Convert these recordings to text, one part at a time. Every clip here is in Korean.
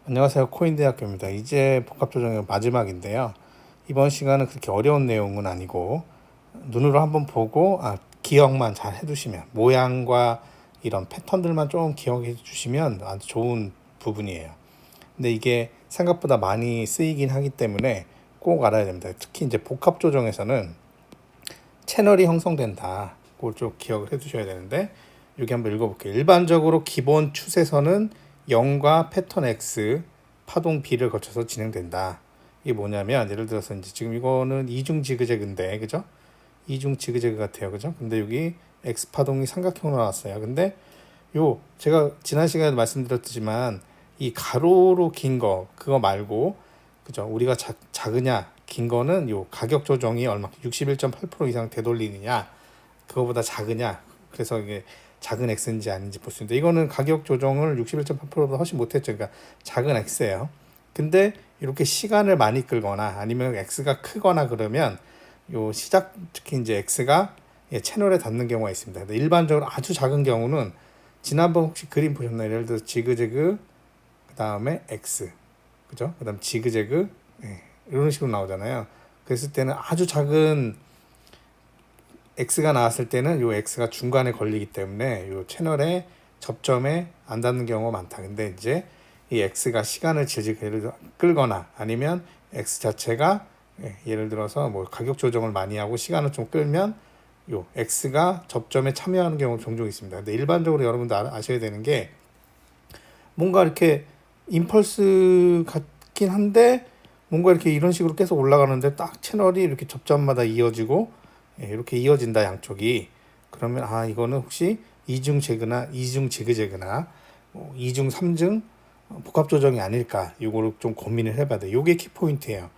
안녕하세요. 코인대학교입니다. 이제 복합조정의 마지막인데요. 이번 시간은 그렇게 어려운 내용은 아니고 눈으로 한번 보고 기억만 잘 해두시면 모양과 이런 패턴들만 좀 기억해 주시면 아주 좋은 부분이에요. 근데 이게 생각보다 많이 쓰이긴 하기 때문에 꼭 알아야 됩니다. 특히 이제 복합조정에서는 채널이 형성된다. 그걸 좀 기억을 해 두셔야 되는데 여기 한번 읽어볼게요. 일반적으로 기본 추세선은 0과 패턴 X, 파동 B를 거쳐서 진행된다. 이게 뭐냐면 예를 들어서 이제 지금 이거는 이중 지그재그인데 그죠? 이중 지그재그 같아요. 그죠? 근데 여기 X 파동이 삼각형으로 나왔어요. 근데 요 제가 지난 시간에 말씀드렸지만 이 가로로 긴 거 그거 말고 그죠? 우리가 작으냐 긴 거는 요 가격 조정이 얼마 61.8% 이상 되돌리느냐 그거보다 작으냐 그래서 이게 작은 X인지 아닌지 볼 수 있는데 이거는 가격 조정을 61.8%보다 훨씬 못했죠. 그러니까 작은 X예요. 근데 이렇게 시간을 많이 끌거나 아니면 X가 크거나 그러면 요 시작 특히 이제 X가 채널에 닿는 경우가 있습니다. 근데 일반적으로 아주 작은 경우는 지난번 혹시 그림 보셨나요? 예를 들어서 지그재그 그 다음에 X 그죠? 그 다음 지그재그 이런 식으로 나오잖아요. 그랬을 때는 아주 작은 X가 나왔을 때는 요 X가 중간에 걸리기 때문에 요 채널에 접점에 안 닿는 경우가 많다. 근데 이제 이 X가 시간을 질질 끌거나 아니면 X 자체가 예를 들어서 뭐 가격 조정을 많이 하고 시간을 좀 끌면 요 X가 접점에 참여하는 경우가 종종 있습니다. 근데 일반적으로 여러분들 아셔야 되는 게 뭔가 이렇게 임펄스 같긴 한데 뭔가 이렇게 이런 식으로 계속 올라가는데 딱 채널이 이렇게 접점마다 이어지고 이렇게 이어진다 양쪽이. 그러면 이거는 혹시 이중 지그재그나 이중 삼중 복합 조정이 아닐까 이거를 좀 고민을 해봐야 돼. 이게 키포인트예요.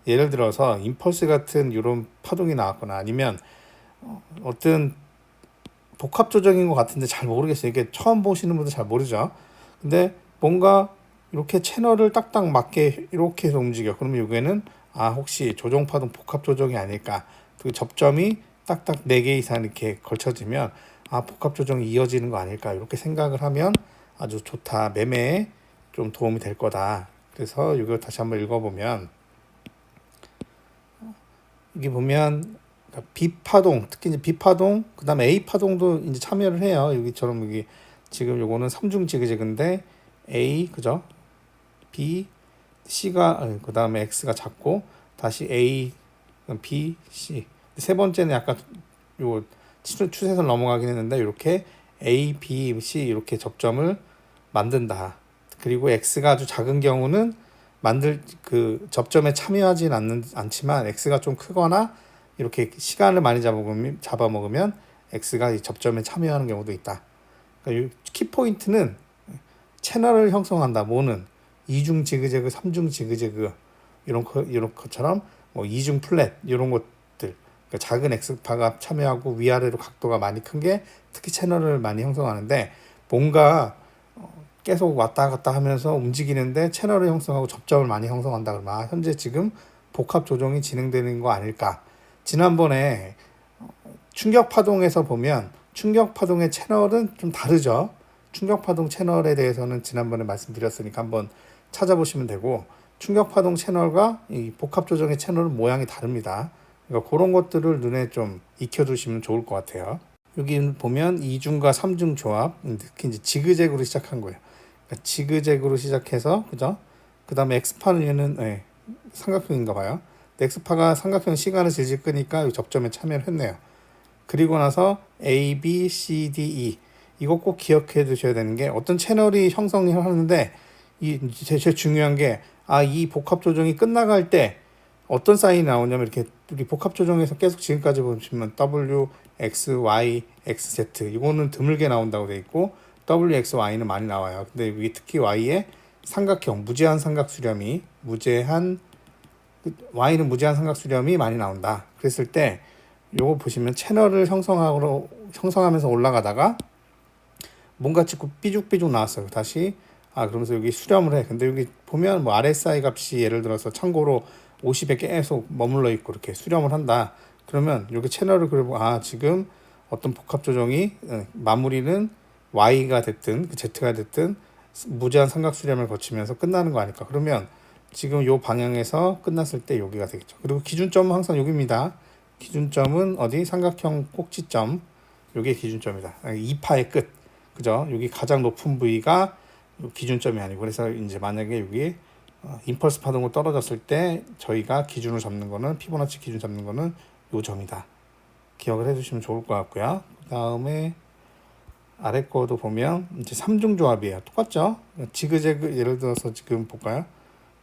예를 들어서 임펄스 같은 이런 파동이 나왔거나 아니면 어떤 복합 조정인 것 같은데 잘 모르겠어요. 이게 처음 보시는 분들 잘 모르죠. 근데 뭔가 이렇게 채널을 딱딱 맞게 이렇게 해서 움직여. 그러면 여기에는 혹시 조정 파동 복합 조정이 아닐까. 그 접점이 딱딱 4개 이상 이렇게 걸쳐지면 복합 조정이 이어지는 거 아닐까 이렇게 생각을 하면 아주 좋다. 매매에 좀 도움이 될 거다. 그래서 이거 다시 한번 읽어보면 여기 보면 B파동, 특히 이제 B파동, 그 다음에 A파동도 이제 참여를 해요. 여기처럼 여기 지금 요거는 3중 지그재그인데 A, 그죠? B, C가, 그 다음에 X가 작고, 다시 A, B, C. 세 번째는 약간 요 추세선 넘어가긴 했는데, 이렇게 A, B, C 이렇게 접점을 만든다. 그리고 X가 아주 작은 경우는 그 접점에 참여하진 않지만 X가 좀 크거나 이렇게 시간을 많이 잡아먹으면 X가 이 접점에 참여하는 경우도 있다. 그러니까 키포인트는 채널을 형성한다. 뭐는 이중 지그재그, 삼중 지그재그 이런 것처럼 뭐 이중 플랫 이런 것들. 그러니까 작은 X파가 참여하고 위아래로 각도가 많이 큰 게 특히 채널을 많이 형성하는데 뭔가 계속 왔다 갔다 하면서 움직이는데 채널을 형성하고 접점을 많이 형성한다 그러면 현재 지금 복합 조정이 진행되는 거 아닐까. 지난번에 충격 파동에서 보면 충격 파동의 채널은 좀 다르죠. 충격 파동 채널에 대해서는 지난번에 말씀드렸으니까 한번 찾아보시면 되고 충격 파동 채널과 이 복합 조정의 채널은 모양이 다릅니다. 그러니까 그런 것들을 눈에 좀 익혀두시면 좋을 것 같아요. 여기 보면 이중과 삼중 조합, 특히 이제 지그재그로 시작한 거예요. 그러니까 지그재그로 시작해서 그죠? 그 다음에 X파는 얘는 삼각형인가 봐요. X파가 삼각형 시간을 질질 끄니까 접점에 참여를 했네요. 그리고 나서 A, B, C, D, E 이거 꼭 기억해 두셔야 되는 게 어떤 채널이 형성을 하는데 제일 중요한 게 이 복합 조정이 끝나갈 때 어떤 사인이 나오냐면 이렇게 우리 복합 조정에서 계속 지금까지 보시면 W, X, Y, X, Z 이거는 드물게 나온다고 돼 있고 W, X, Y는 많이 나와요. 근데 여기 특히 Y에 삼각형, 무제한 삼각 수렴이 Y는 무제한 삼각 수렴이 많이 나온다. 그랬을 때 요거 보시면 채널을 형성하면서 올라가다가 뭔가 자꾸 삐죽삐죽 나왔어요. 다시 그러면서 여기 수렴을 해. 근데 여기 보면 뭐 RSI 값이 예를 들어서 참고로 50에 계속 머물러 있고 이렇게 수렴을 한다. 그러면 여기 채널을 그리고 지금 어떤 복합 조정이 마무리는 Y가 됐든 Z가 됐든 무제한 삼각 수렴을 거치면서 끝나는 거 아닐까. 그러면 지금 요 방향에서 끝났을 때 여기가 되겠죠. 그리고 기준점은 항상 여기입니다. 기준점은 어디? 삼각형 꼭지점. 요게 기준점이다. 2파의 끝. 그죠? 여기 가장 높은 부위가 기준점이 아니고, 그래서 이제 만약에 여기 임펄스 파동으로 떨어졌을 때 저희가 기준을 잡는 거는, 피보나치 기준 잡는 거는 요 점이다. 기억을 해주시면 좋을 것 같고요. 그 다음에 아래 거도 보면 이제 3중 조합이에요. 똑같죠? 지그재그, 예를 들어서 지금 볼까요?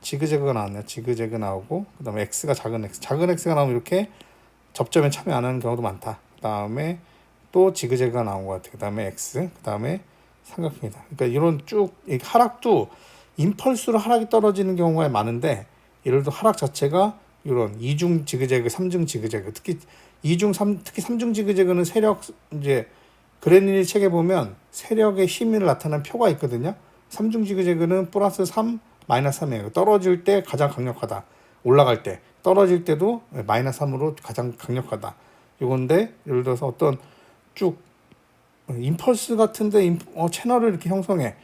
지그재그가 나왔네요. 지그재그 나오고, 그 다음에 X가 작은 X. 작은 X가 나오면 이렇게 접점에 참여 안 하는 경우도 많다. 그 다음에 또 지그재그가 나온 것 같아요. 그 다음에 X, 그 다음에 삼각형이다. 그러니까 이런 쭉 하락도 임펄스로 하락이 떨어지는 경우가 많은데, 예를 들어 하락 자체가 이런 2중 지그재그, 3중 지그재그, 특히 3중 지그재그는 세력, 이제 그레닐리 책에 보면 세력의 힘이 나타나는 표가 있거든요. 3중 지그재그는 플러스 3, 마이너스 3이에요. 떨어질 때 가장 강력하다. 올라갈 때. 떨어질 때도 마이너스 3으로 가장 강력하다. 이건데, 예를 들어서 어떤 쭉 임펄스 같은데 채널을 이렇게 형성해.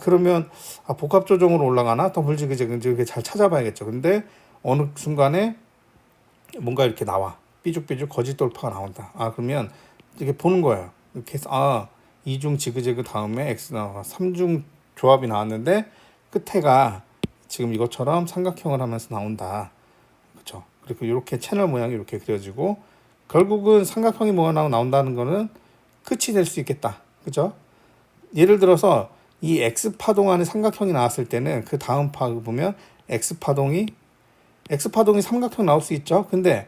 그러면 복합 조정으로 올라가나? 더블 지그재그 이렇게 잘 찾아봐야겠죠. 근데 어느 순간에 뭔가 이렇게 나와. 삐죽삐죽 거짓 돌파가 나온다. 그러면 이렇게 보는 거예요. 이렇게 해서 2중 지그재그 다음에 X 나와 3중 조합이 나왔는데 끝에가 지금 이것처럼 삼각형을 하면서 나온다. 그렇죠? 그리고 이렇게 채널 모양이 이렇게 그려지고, 결국은 삼각형이 뭐가 나온다는 거는 끝이 될 수 있겠다. 그죠? 예를 들어서 이 X파동 안에 삼각형이 나왔을 때는 그 다음 파 보면 X파동이 삼각형 나올 수 있죠. 근데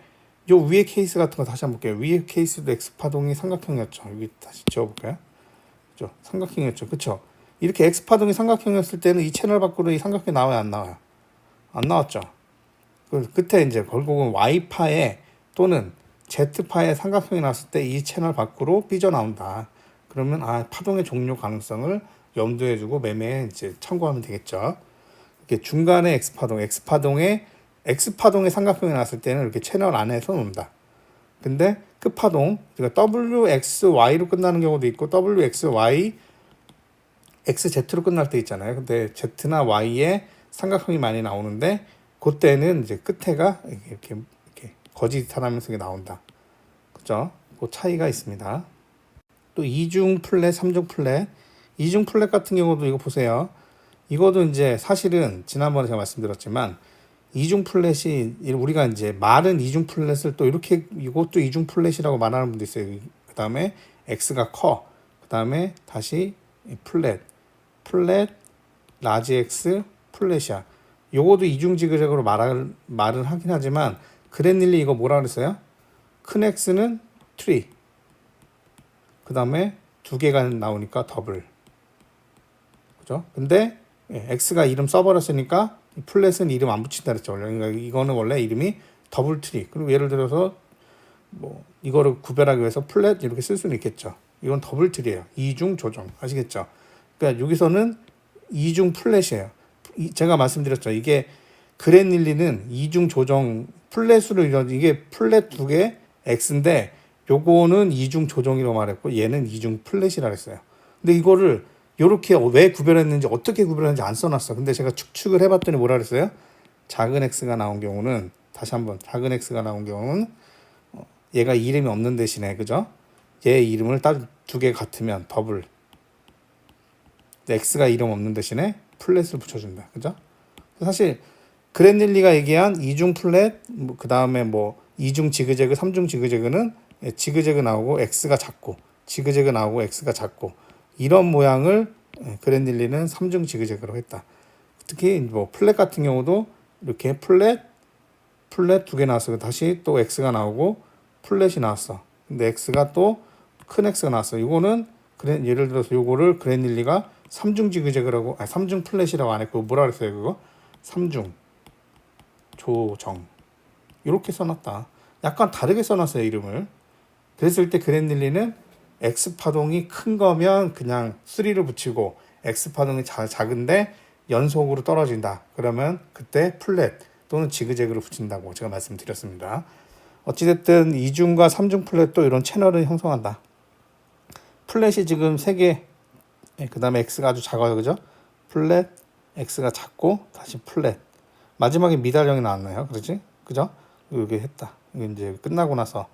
요 위에 케이스 같은 거 다시 한번 볼게요. 위에 케이스도 X파동이 삼각형이었죠. 여기 다시 지워볼까요? 그죠? 삼각형이었죠. 그쵸? 이렇게 X파동이 삼각형이었을 때는 이 채널 밖으로 이 삼각형이 나와요? 안 나와요? 안 나왔죠. 그 끝에 이제 결국은 Y파에 또는 Z파에 삼각형이 나왔을 때 이 채널 밖으로 삐져나온다. 그러면 파동의 종료 가능성을 염두에 두고 매매에 이제 참고하면 되겠죠. 이렇게 중간에 X파동의 삼각형이 나왔을 때는 이렇게 채널 안에서 논다. 근데 끝파동, 그러니까 WXY로 끝나는 경우도 있고 WXY, XZ로 끝날 때 있잖아요. 근데 Z나 Y에 삼각형이 많이 나오는데 그때는 이제 끝에가 이렇게 거짓하면서 나온다. 그죠? 그 차이가 있습니다. 또 2중 플랫, 3중 플랫. 2중 플랫 같은 경우도 이거 보세요. 이것도 이제 사실은 지난번에 제가 말씀드렸지만, 2중 플랫이 우리가 이제 말은 2중 플랫을 또 이렇게, 이것도 2중 플랫이라고 말하는 분도 있어요. 그 다음에 X가 커. 그 다음에 다시 플랫, 라지 X, 플랫이야. 요것도 2중 지그재그로 말은 하긴 하지만, 그레닐리 이거 뭐라 그랬어요? 큰 X는 트리. 그 다음에 두 개가 나오니까 더블. 그죠? 근데 X가 이름 써버렸으니까 플랫은 이름 안 붙인다 그랬죠. 그러니까 이거는 원래 이름이 더블 트리. 그리고 예를 들어서 뭐 이거를 구별하기 위해서 플랫 이렇게 쓸 수는 있겠죠. 이건 더블 트리예요. 이중 조정. 아시겠죠? 그러니까 여기서는 이중 플랫이에요. 제가 말씀드렸죠. 이게 그레닐리는 이중 조정 플랫으로 이게 플랫 두 개 X인데 요거는 이중 조정이라고 말했고 얘는 이중 플랫이라고 했어요. 근데 이거를 요렇게 왜 구별했는지 어떻게 구별했는지 안 써놨어. 근데 제가 축축을 해봤더니 뭐라 그랬어요? 작은 X가 나온 경우는, 다시 한번 작은 X가 나온 경우는 얘가 이름이 없는 대신에, 그죠? 얘 이름을 딱 두 개 같으면 더블, X가 이름 없는 대신에 플랫을 붙여준다. 그죠? 사실 그레닐리가 얘기한 이중 플랫, 그 다음에 뭐 이중 지그재그, 3중 지그재그는 지그재그 나오고 X가 작고, 지그재그 나오고 X가 작고, 이런 모양을 그레닐리는 3중 지그재그로 했다. 특히 뭐 플랫 같은 경우도 이렇게 플랫 두 개 나왔어. 다시 또 X가 나오고 플랫이 나왔어. 근데 X가 또 큰 X가 나왔어. 이거는 예를 들어서 요거를 그레닐리가 3중 지그재그라고, 3중 플랫이라고 안 했고 뭐라 그랬어요? 그거 3중 조정 이렇게 써놨다. 약간 다르게 써놨어요, 이름을. 그랬을 때 그레닐리는 X파동이 큰 거면 그냥 3를 붙이고, X파동이 작은데 연속으로 떨어진다. 그러면 그때 플랫 또는 지그재그를 붙인다고 제가 말씀드렸습니다. 어찌됐든 2중과 3중 플랫도 이런 채널을 형성한다. 플랫이 지금 3개, 그 다음에 X가 아주 작아요. 그죠? 플랫, x가 작고 다시 플랫. 마지막에 미달형이 나왔나요? 그러지? 그죠? 이게 했다. 이게 이제 끝나고 나서.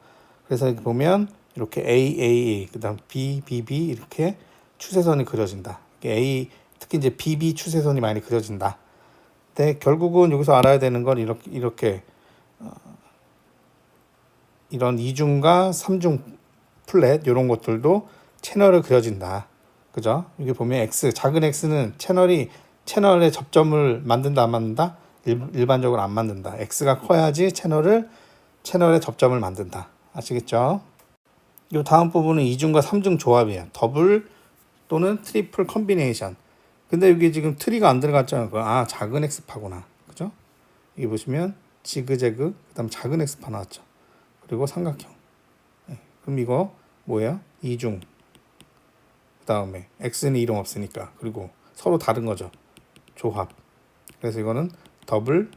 그래서 여기 보면 이렇게 A, 그다음 B, B 이렇게 추세선이 그려진다. A, 특히 이제 BB 추세선이 많이 그려진다. 근데 결국은 여기서 알아야 되는 건 이렇게 이런 이중과 삼중 플랫 이런 것들도 채널을 그려진다. 그죠? 여기 보면 X, 작은 X는 채널의 접점을 만든다 안 만든다? 일반적으로 안 만든다. X가 커야지 채널의 접점을 만든다. 아시겠죠? 이 다음 부분은 이중과 삼중 조합이에요. 더블 또는 트리플 컨비네이션. 근데 여기 지금 트리가 안 들어갔잖아요. 작은 X파구나. 그죠? 여기 보시면 지그재그, 그 다음 작은 X파 나왔죠. 그리고 삼각형. 네. 그럼 이거 뭐예요? 이중. 그 다음에 X는 이름 없으니까. 그리고 서로 다른 거죠. 조합. 그래서 이거는 더블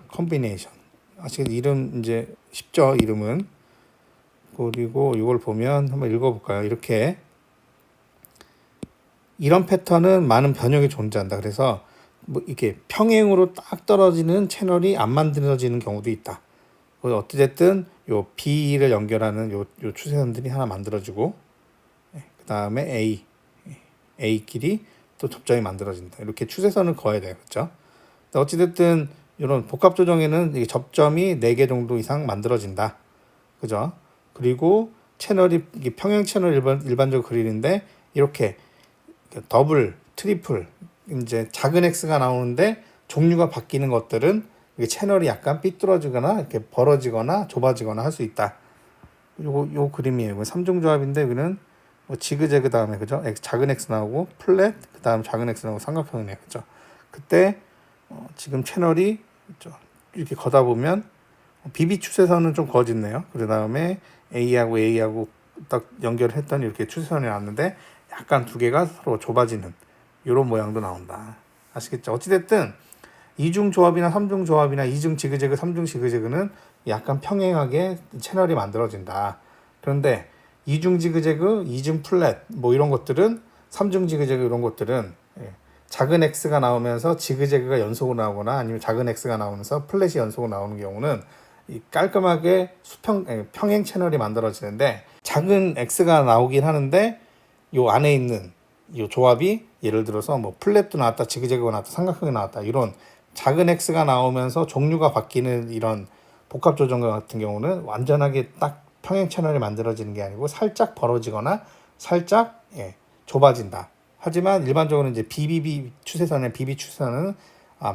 컨비네이션. 아시겠죠? 이름 이제 쉽죠? 이름은. 그리고 이걸 보면 한번 읽어볼까요? 이런 패턴은 많은 변형이 존재한다. 그래서 뭐 이렇게 평행으로 딱 떨어지는 채널이 안 만들어지는 경우도 있다. 어찌됐든 요 B를 연결하는 요 추세선들이 하나 만들어지고, 그 다음에 A끼리 또 접점이 만들어진다. 이렇게 추세선을 그어야 돼요. 그렇죠? 어찌됐든 이런 복합 조정에는 이 접점이 4개 정도 이상 만들어진다. 그죠? 그리고 채널이 평행 채널 일반적으로 그리는데 이렇게 더블, 트리플 이제 작은 X가 나오는데 종류가 바뀌는 것들은 채널이 약간 삐뚤어지거나 이렇게 벌어지거나 좁아지거나 할 수 있다. 요 그림이에요. 삼중 조합인데 여기는 뭐 지그재그 다음에 그죠? 작은 X 나오고 플랫 그 다음 작은 X 나오고 삼각형이네요. 그죠? 그때 지금 채널이 이렇게 걷다 보면 BB 추세선은 좀 거짓네요. 그 다음에 A하고 딱 연결을 했더니 이렇게 추세선이 나왔는데 약간 두 개가 서로 좁아지는 이런 모양도 나온다. 아시겠죠? 어찌됐든 이중 조합이나 삼중 조합이나 이중 지그재그, 삼중 지그재그는 약간 평행하게 채널이 만들어진다. 그런데 이중 지그재그, 이중 플랫 뭐 이런 것들은 삼중 지그재그 이런 것들은 작은 X가 나오면서 지그재그가 연속으로 나오거나 아니면 작은 X가 나오면서 플랫이 연속으로 나오는 경우는 깔끔하게 평행 채널이 만들어지는데 작은 X가 나오긴 하는데 요 안에 있는 요 조합이 예를 들어서 뭐 플랫도 나왔다, 지그재그가 나왔다, 삼각형이 나왔다 이런 작은 X가 나오면서 종류가 바뀌는 이런 복합 조정 같은 경우는 완전하게 딱 평행 채널이 만들어지는 게 아니고 살짝 벌어지거나 살짝 좁아진다. 하지만 일반적으로 이제 BB 추세선은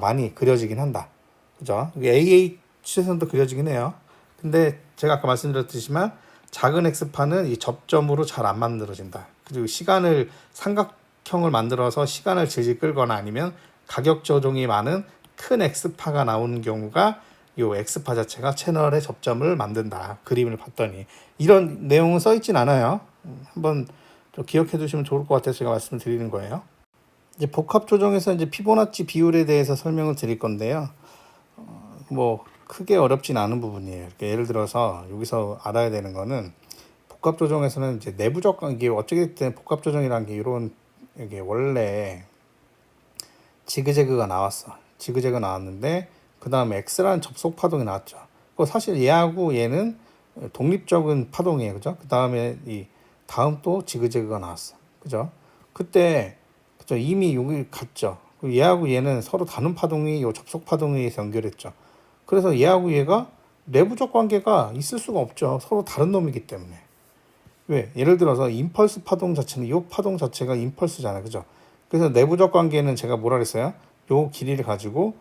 많이 그려지긴 한다. 그죠? AA 추세선도 그려지긴 해요. 근데 제가 아까 말씀드렸듯이만 작은 X파는 이 접점으로 잘 안 만들어진다. 그리고 삼각형을 만들어서 시간을 질질 끌거나 아니면 가격 조정이 많은 큰 X파가 나오는 경우가 이 X파 자체가 채널의 접점을 만든다. 그림을 봤더니 이런 내용은 써 있진 않아요. 한번 좀 기억해 두시면 좋을 것 같아서 제가 말씀을 드리는 거예요. 이제 복합 조정에서 이제 피보나치 비율에 대해서 설명을 드릴 건데요. 뭐 크게 어렵진 않은 부분이에요. 예를 들어서 여기서 알아야 되는 거는 복합 조정에서는 이제 내부적 관계 어찌됐든 복합 조정이라는 게 이게 원래 지그재그가 나왔어. 지그재그 나왔는데 그 다음에 X라는 접속 파동이 나왔죠. 사실 얘하고 얘는 독립적인 파동이에요. 그죠? 그 다음에 다음 또 지그재그가 나왔어. 그죠? 그때 그죠? 이미 여기 갔죠. 얘하고 얘는 서로 다른 파동이 요 접속 파동에 의해서 연결했죠. 그래서 얘하고 얘가 내부적 관계가 있을 수가 없죠. 서로 다른 놈이기 때문에. 왜? 예를 들어서 임펄스 파동 자체는 이 파동 자체가 임펄스잖아요. 그죠? 그래서 내부적 관계는 제가 뭐라 그랬어요? 요 길이를 가지고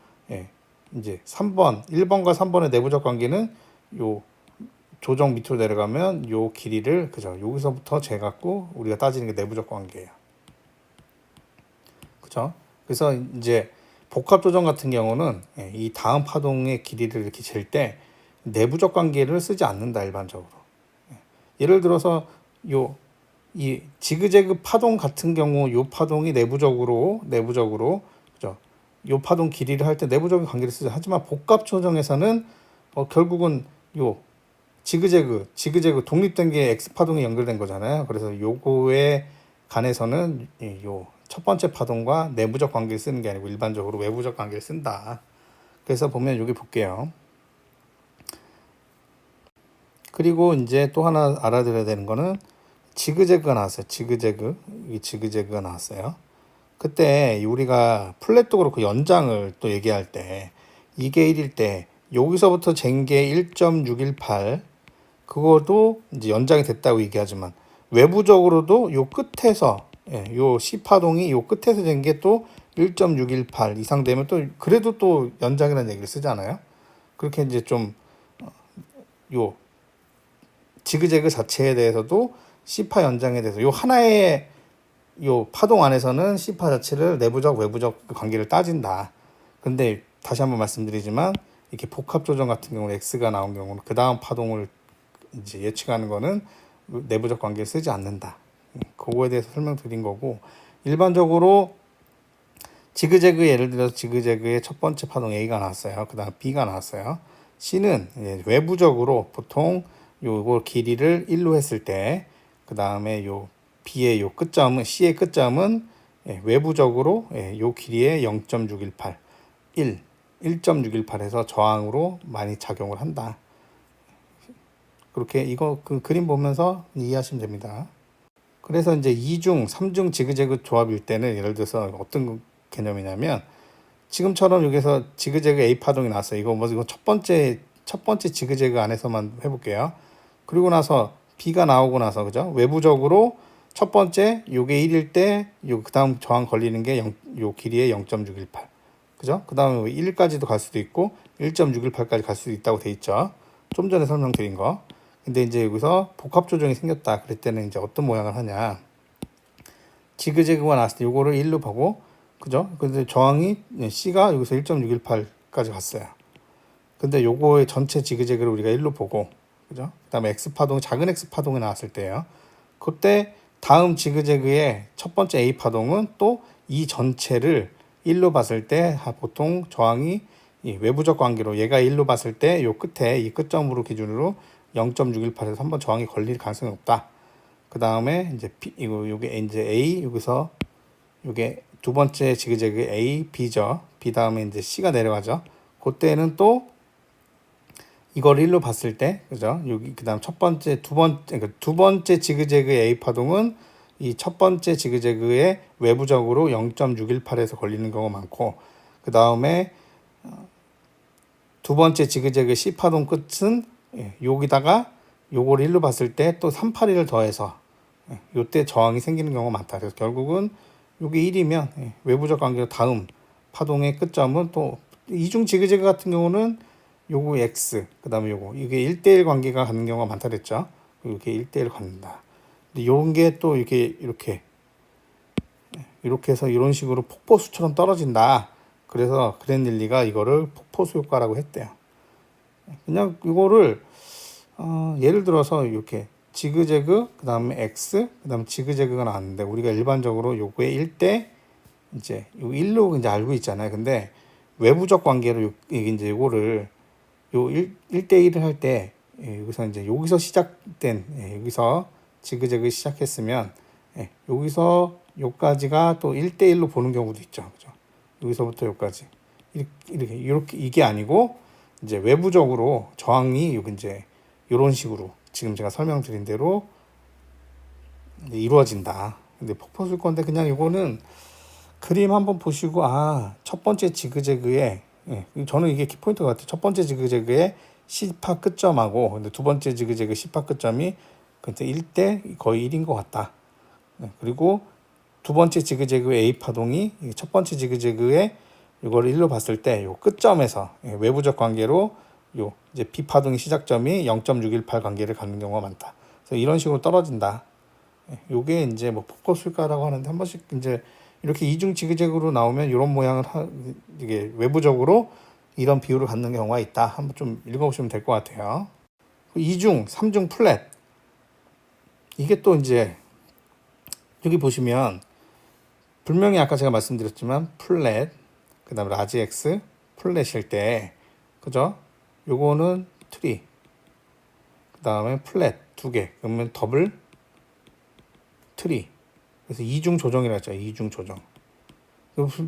이제 1번과 3번의 내부적 관계는 요 조정 밑으로 내려가면 요 길이를 그죠? 여기서부터 재갖고 우리가 따지는 게 내부적 관계예요. 그죠? 그래서 이제 복합 조정 같은 경우는 이 다음 파동의 길이를 이렇게 잴 때 내부적 관계를 쓰지 않는다 일반적으로. 예를 들어서 이 지그재그 파동 같은 경우 요 파동이 내부적으로 그죠? 요 파동 길이를 할 때 내부적인 관계를 쓰죠. 하지만 복합 조정에서는 결국은 요 지그재그 독립된 게 X 파동이 연결된 거잖아요. 그래서 요거에 관해서는 요 첫 번째 파동과 내부적 관계를 쓰는 게 아니고 일반적으로 외부적 관계를 쓴다. 그래서 보면 여기 볼게요. 그리고 이제 또 하나 알아들어야 되는 거는 지그재그가 나왔어요. 이 지그재그가 나왔어요. 그때 우리가 플랫도 그렇고 연장을 또 얘기할 때 이게 1일 때 여기서부터 잰 게 1.618 그것도 이제 연장이 됐다고 얘기하지만 외부적으로도 요 끝에서 요 C파동이 요 끝에서 잰 게 또 1.618 이상 되면 또 그래도 또 연장이라는 얘기를 쓰잖아요. 그렇게 이제 좀 요 지그재그 자체에 대해서도 C파 연장에 대해서 요 하나의 요 파동 안에서는 C파 자체를 내부적 외부적 관계를 따진다. 근데 다시 한번 말씀드리지만 이렇게 복합 조정 같은 경우는 X가 나온 경우는 그 다음 파동을 이제 예측하는 거는 내부적 관계를 쓰지 않는다. 그거에 대해서 설명드린 거고 일반적으로 지그재그 예를 들어서 지그재그의 첫 번째 파동 A가 나왔어요. 그 다음 B가 나왔어요. C는 외부적으로 보통 요거 길이를 1로 했을 때 그 다음에 요 B의 요 끝점은 C의 끝점은 외부적으로 요 길이의 0.618 1.618에서 저항으로 많이 작용을 한다. 그렇게 이거 그 그림 보면서 이해하시면 됩니다. 그래서 이제 2중, 3중 지그재그 조합일 때는 예를 들어서 어떤 개념이냐면 지금처럼 여기서 지그재그 A 파동이 나왔어요. 이거 첫 번째 지그재그 안에서만 해볼게요. 그리고 나서 B가 나오고 나서 그죠? 외부적으로 첫 번째 요게 1일 때 요 그다음 저항 걸리는 게 요 길이의 0.618. 그죠? 그다음에 1까지도 갈 수도 있고 1.618까지 갈 수도 있다고 돼 있죠. 좀 전에 설명드린 거. 근데 이제 여기서 복합 조정이 생겼다. 그럴 때는 이제 어떤 모양을 하냐? 지그재그가 나왔을 때 요거를 1로 보고 그죠? 근데 저항이 C가 여기서 1.618까지 갔어요. 근데 요거의 전체 지그재그를 우리가 1로 보고 그죠? 그다음에 X 파동 작은 X 파동이 나왔을 때예요. 그때 다음 지그재그의 첫 번째 A 파동은 또 이 전체를 1로 봤을 때 보통 저항이 외부적 관계로 얘가 1로 봤을 때 요 끝에 이 끝점으로 기준으로 0.618에서 한번 저항이 걸릴 가능성이 없다. 그 다음에 이제 요게 이제 A 여기서 요게 두 번째 지그재그 A, B죠. B 다음에 이제 C가 내려가죠. 그때는 또 이걸 1로 봤을 때, 그죠? 여기 그다음 두 번째 지그재그 A 파동은 이 첫 번째 지그재그의 외부적으로 0.618에서 걸리는 경우가 많고, 그 다음에 두 번째 지그재그 C 파동 끝은 여기다가 요걸 1로 봤을 때 또 381을 더해서 요때 저항이 생기는 경우가 많다. 그래서 결국은 요게 1이면 외부적 관계로 다음 파동의 끝점은 또 이중 지그재그 같은 경우는 요거 X 그다음에 요거 이게 1대1 관계가 갖는 경우가 많다 그랬죠. 이렇게 1대1 갖는다. 근데 요런 게 또 이렇게 해서 이런 식으로 폭포수처럼 떨어진다. 그래서 그랜릴리가 이거를 폭포수 효과라고 했대요. 그냥 이거를 예를 들어서 이렇게 지그재그 그다음에 X 그다음 지그재그가 나왔는데 우리가 일반적으로 요거에 1대 이제 요 1로 이제 알고 있잖아요. 근데 외부적 관계로 이제 요거를 요 1대1을 할 때 여기서 이제 여기서 시작된 여기서 지그재그 시작했으면 여기서 요까지가 또 1대1로 보는 경우도 있죠. 그죠? 여기서부터 여기까지 이렇게 이게 아니고 이제 외부적으로 저항이 여기 이제 이런 식으로 지금 제가 설명드린 대로 이루어진다. 근데 폭포수일 건데 그냥 이거는 그림 한번 보시고 첫 번째 지그재그에 저는 이게 키포인트 같아요. 첫 번째 지그재그의 C파 끝점하고 근데 두 번째 지그재그 C파 끝점이 그때 1대 거의 1인 것 같다. 그리고 두 번째 지그재그 A 파동이 첫 번째 지그재그의 이걸 1로 봤을 때 요 끝점에서 외부적 관계로 요 이제 B 파동의 시작점이 0.618 관계를 갖는 경우가 많다. 그래서 이런 식으로 떨어진다. 요게 이제 뭐 폭포수일가라고 하는데 한 번씩 이제 이렇게 이중 지그재그로 나오면 이런 모양을 이게 외부적으로 이런 비율을 갖는 경우가 있다. 한번 좀 읽어보시면 될 것 같아요. 2중, 3중 플랫. 이게 또 이제 여기 보시면 분명히 아까 제가 말씀드렸지만 플랫, 그 다음에 라지 X 플랫일 때 그죠? 요거는 트리, 그 다음에 플랫 두 개, 그러면 더블 트리. 그래서 이중 조정이라고 했죠. 이중 조정.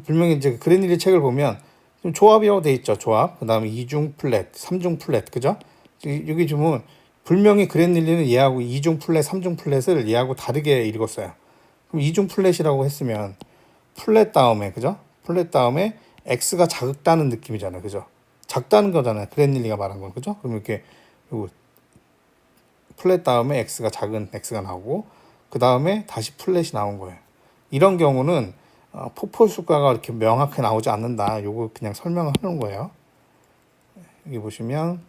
분명히 이제 그레닐리 책을 보면 좀 조합이라고 돼 있죠. 조합. 그다음에 이중 플랫, 삼중 플랫, 그죠? 여기 보면 분명히 그레닐리는 얘하고 이중 플랫, 삼중 플랫을 얘하고 다르게 읽었어요. 그럼 이중 플랫이라고 했으면 플랫 다음에, 그죠? 플랫 다음에 x가 작다는 느낌이잖아요, 그죠? 작다는 거잖아요. 그레닐리가 말한 건, 그죠? 그럼 이렇게 요거 플랫 다음에 x가 작은 x가 나오고 그 다음에 다시 플랫이 나온 거예요. 이런 경우는 폭포수가가 이렇게 명확하게 나오지 않는다. 요거 그냥 설명을 하는 거예요. 여기 보시면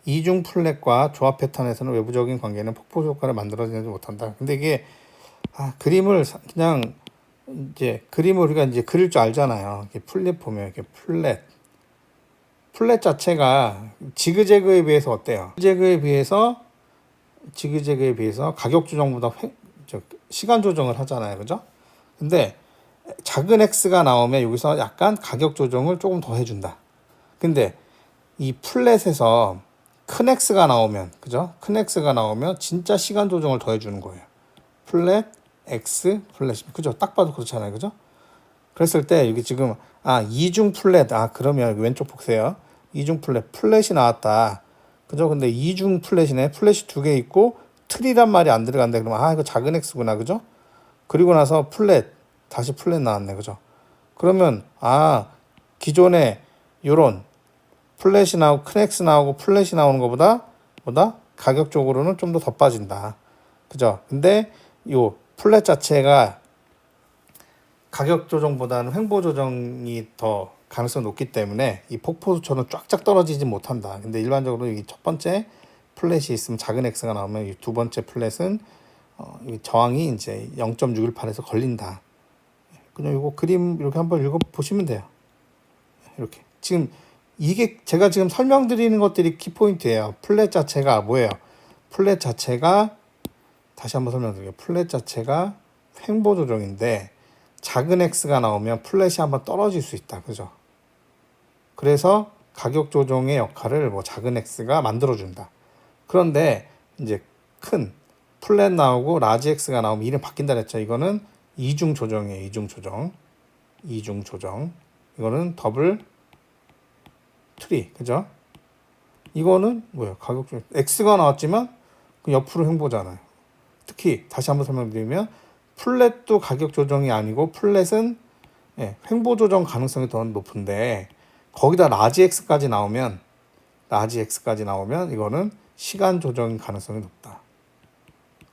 이중 플랫과 조합 패턴에서는 외부적인 관계는 폭포수가를 만들어내지 못한다. 근데 이게 그림을 그냥 이제 그림을 우리가 이제 그릴 줄 알잖아요. 이렇게 플랫 보면 이렇게 플랫 자체가 지그재그에 비해서 어때요? 지그재그에 비해서 가격 조정보다 시간 조정을 하잖아요. 그죠? 근데 작은 x가 나오면 여기서 약간 가격 조정을 조금 더 해준다. 근데 이 플랫에서 큰 x가 나오면, 그죠? 큰 x가 나오면 진짜 시간 조정을 더 해주는 거예요. 플랫, x, 플랫. 그죠? 딱 봐도 그렇잖아요. 그죠? 그랬을 때 여기 지금 이중 플랫. 그러면 여기 왼쪽 보세요. 이중 플랫이 나왔다. 그죠? 근데 이중 플랫이네. 플랫이 두 개 있고 틀이란 말이 안 들어간다. 그러면 이거 작은 x구나. 그죠? 그리고 나서 다시 플랫 나왔네. 그죠? 그러면 기존에 요런 플랫이 나오고 큰 x 나오고 플랫이 나오는 것보다 가격적으로는 좀 더 빠진다. 그죠? 근데 요 플랫 자체가 가격 조정보다는 횡보 조정이 더 가능성이 높기 때문에 이 폭포수처럼 쫙쫙 떨어지지 못한다. 근데 일반적으로 이 첫 번째 플랫이 있으면 작은 x가 나오면 이 두 번째 플랫은 이 저항이 이제 0.618에서 걸린다. 그냥 이거 그림 이렇게 한번 읽어 보시면 돼요. 이렇게 지금 이게 제가 지금 설명드리는 것들이 키포인트예요. 플랫 자체가 뭐예요? 플랫 자체가 다시 한번 설명드릴게요. 플랫 자체가 횡보 조정인데 작은 x가 나오면 플랫이 한번 떨어질 수 있다. 그죠? 그래서 가격 조정의 역할을 작은 x가 만들어준다. 그런데 이제 큰 플랫 나오고 라지 x가 나오면 이름 바뀐다 그랬죠. 이거는 이중 조정이에요. 이중 조정. 이거는 더블 트리. 그죠? 이거는 뭐예요? 가격 조정. x가 나왔지만 그 옆으로 횡보잖아요. 특히 다시 한번 설명드리면 플랫도 가격 조정이 아니고 플랫은 횡보 조정 가능성이 더 높은데 거기다 라지 x까지 나오면 이거는 시간 조정 가능성이 높다.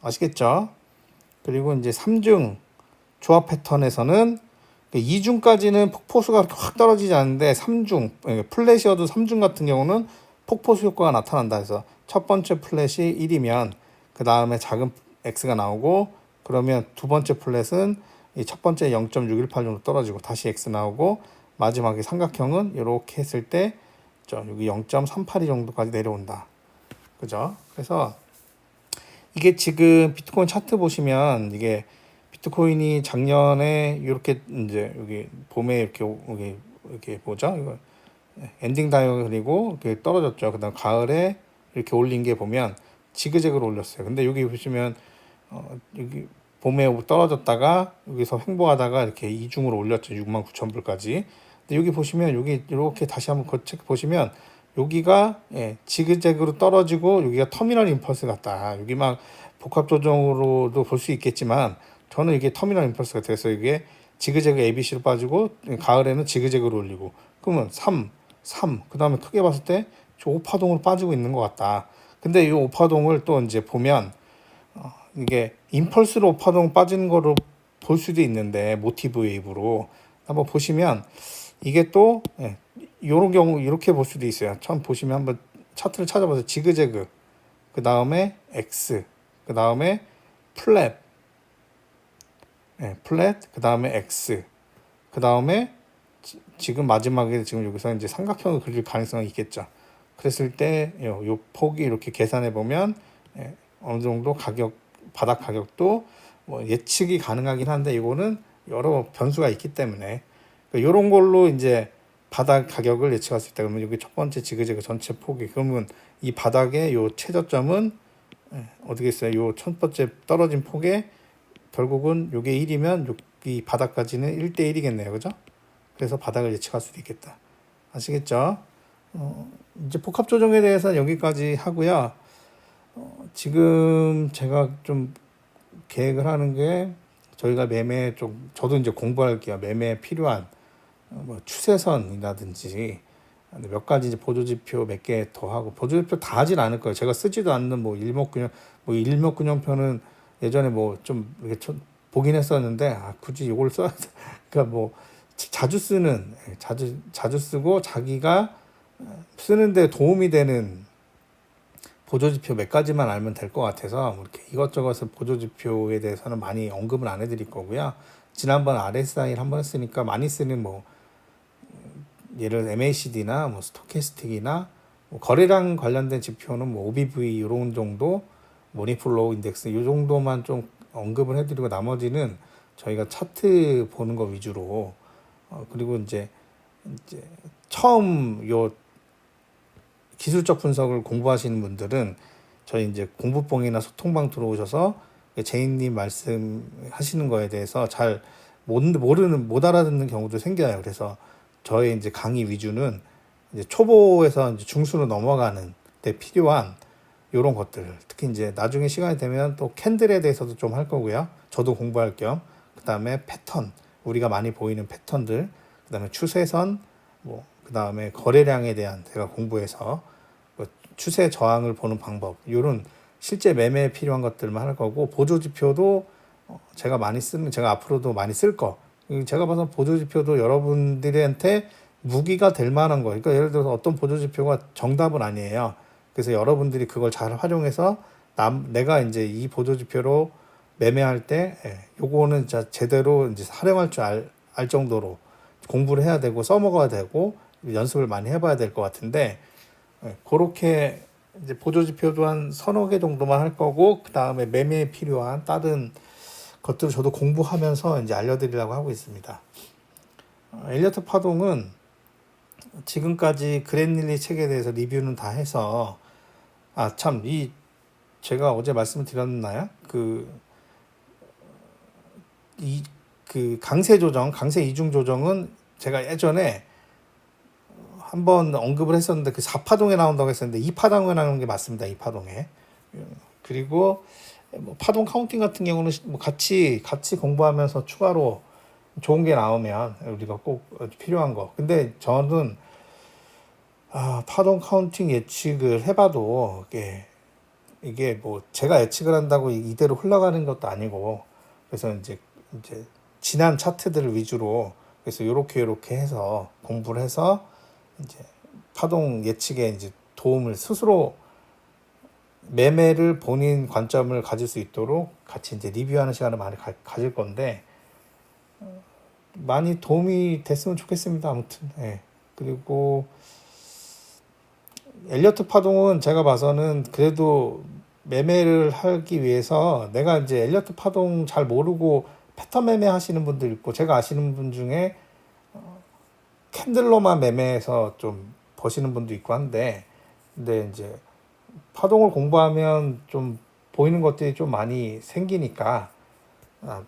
아시겠죠? 그리고 이제 3중 조합 패턴에서는 2중까지는 폭포수가 그렇게 확 떨어지지 않는데 3중 플랫이어도 3중 같은 경우는 폭포수 효과가 나타난다. 해서 첫 번째 플랫이 1이면 그 다음에 작은 x가 나오고 그러면 두 번째 플랫은 이 첫 번째 0.618 정도 떨어지고 다시 x 나오고 마지막에 삼각형은 이렇게 했을 때 여기 0.382 정도까지 내려온다. 그죠? 그래서 이게 지금 비트코인 차트 보시면 이게 비트코인이 작년에 이렇게 이제 여기 봄에 이렇게 뭐죠? 이거 엔딩 다이어그리고 이렇게 떨어졌죠. 그다음 가을에 이렇게 올린 게 보면 지그재그로 올렸어요. 근데 여기 보시면 여기 봄에 떨어졌다가 여기서 횡보하다가 이렇게 이중으로 올렸죠. 69,000불까지. 근데 여기 보시면 여기 이렇게 다시 한번 체크 보시면 여기가 지그재그로 떨어지고 여기가 터미널 임펄스 같다. 여기 막 복합 조정으로도 볼 수 있겠지만 저는 이게 터미널 임펄스 같아요. 그래서 이게 지그재그 ABC로 빠지고 가을에는 지그재그로 올리고 그러면 3 그다음에 크게 봤을 때 저 5파동으로 빠지고 있는 것 같다. 근데 이 5파동을 또 이제 보면 이게 임펄스로 5파동 빠지는 거로 볼 수도 있는데 모티브 웨이브로 한번 보시면 이게 또 이런 경우 이렇게 볼 수도 있어요. 처음 보시면 한번 차트를 찾아보세요. 지그재그 그 다음에 X 그 다음에 플랫 그 다음에 X 그 다음에 지금 마지막에 지금 여기서 이제 삼각형을 그릴 가능성이 있겠죠. 그랬을 때 요 폭이 이렇게 계산해 보면 어느 정도 바닥 가격도 예측이 가능하긴 한데 이거는 여러 변수가 있기 때문에 이런 걸로 이제 바닥 가격을 예측할 수 있다. 그러면 여기 첫 번째 지그재그 전체 폭이 그러면 이 바닥의 요 최저점은 어디겠어요? 요 첫 번째 떨어진 폭에 결국은 요게 1이면 여기 바닥까지는 1대 1이겠네요. 그죠? 그래서 바닥을 예측할 수도 있겠다. 아시겠죠? 이제 복합 조정에 대해서는 여기까지 하고요. 지금 제가 좀 계획을 하는 게 저희가 매매 좀 저도 이제 공부할게요. 매매에 필요한 뭐 추세선이라든지 몇 가지 이제 보조지표 몇 개 더 하고 보조지표 다 하진 않을 거예요. 제가 쓰지도 않는 뭐 일목균형 뭐 일목균형표는 예전에 뭐 좀 이렇게 보긴 했었는데 굳이 이걸 써야 돼. 그러니까 뭐 자주 쓰는 자주 쓰고 자기가 쓰는데 도움이 되는 보조지표 몇 가지만 알면 될 것 같아서 뭐 이렇게 이것저것 보조지표에 대해서는 많이 언급을 안 해드릴 거고요. 지난번 RSI를 한번 했으니까 많이 쓰는 뭐 예를 들어 MACD나 뭐 스토캐스틱이나 뭐 거래량 관련된 지표는 뭐 OBV 이런 정도, 모니플로우 인덱스 이 정도만 좀 언급을 해드리고 나머지는 저희가 차트 보는 거 위주로 그리고 이제 처음 요 기술적 분석을 공부하시는 분들은 저희 이제 공부방이나 소통방 들어오셔서 제인님 말씀하시는 거에 대해서 잘 못 알아듣는 경우도 생겨요. 그래서 저의 이제 강의 위주는 이제 초보에서 이제 중수로 넘어가는 데 필요한 이런 것들, 특히 이제 나중에 시간이 되면 또 캔들에 대해서도 좀 할 거고요. 저도 공부할 겸 그다음에 패턴, 우리가 많이 보이는 패턴들, 그다음에 추세선, 뭐 그다음에 거래량에 대한 제가 공부해서 추세 저항을 보는 방법, 이런 실제 매매에 필요한 것들만 할 거고 보조지표도 제가 많이 쓰는, 제가 앞으로도 많이 쓸 거. 제가 봐서 보조지표도 여러분들한테 무기가 될 만한 거. 그러니까 예를 들어서 어떤 보조지표가 정답은 아니에요. 그래서 여러분들이 그걸 잘 활용해서 내가 이제 이 보조지표로 매매할 때 요거는 진짜 제대로 이제 활용할 줄 알 정도로 공부를 해야 되고 써먹어야 되고 연습을 많이 해봐야 될 것 같은데 그렇게 이제 보조지표도 한 서너 개 정도만 할 거고 그 다음에 매매에 필요한 다른 것들을 저도 공부하면서 이제 알려드리려고 하고 있습니다. 엘리어트 파동은 지금까지 그랜릴리 책에 대해서 리뷰는 다 해서 참 이 제가 어제 말씀을 드렸나요? 그 강세 조정, 강세 이중 조정은 제가 예전에 한번 언급을 했었는데 그 4파동에 나온다고 했었는데 2파동에 나오는 게 맞습니다. 2파동에. 그리고 뭐 파동 카운팅 같은 경우는 뭐 같이 공부하면서 추가로 좋은 게 나오면 우리가 꼭 필요한 거. 근데 저는 파동 카운팅 예측을 해봐도 이게 뭐 제가 예측을 한다고 이대로 흘러가는 것도 아니고 그래서 이제 지난 차트들을 위주로 그래서 요렇게 해서 공부를 해서 이제 파동 예측에 이제 도움을 스스로 매매를 본인 관점을 가질 수 있도록 같이 이제 리뷰하는 시간을 많이 가질 건데 많이 도움이 됐으면 좋겠습니다. 아무튼 그리고 엘리어트 파동은 제가 봐서는 그래도 매매를 하기 위해서 내가 이제 엘리어트 파동 잘 모르고 패턴 매매 하시는 분들 있고 제가 아시는 분 중에 캔들로만 매매해서 좀 버시는 분도 있고 한데 근데 이제 파동을 공부하면 좀 보이는 것들이 좀 많이 생기니까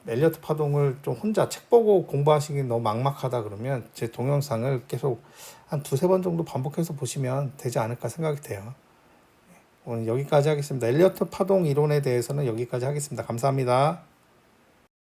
엘리어트 파동을 좀 혼자 책 보고 공부하시기 너무 막막하다 그러면 제 동영상을 계속 한 두세 번 정도 반복해서 보시면 되지 않을까 생각이 돼요. 오늘 여기까지 하겠습니다. 엘리어트 파동 이론에 대해서는 여기까지 하겠습니다. 감사합니다.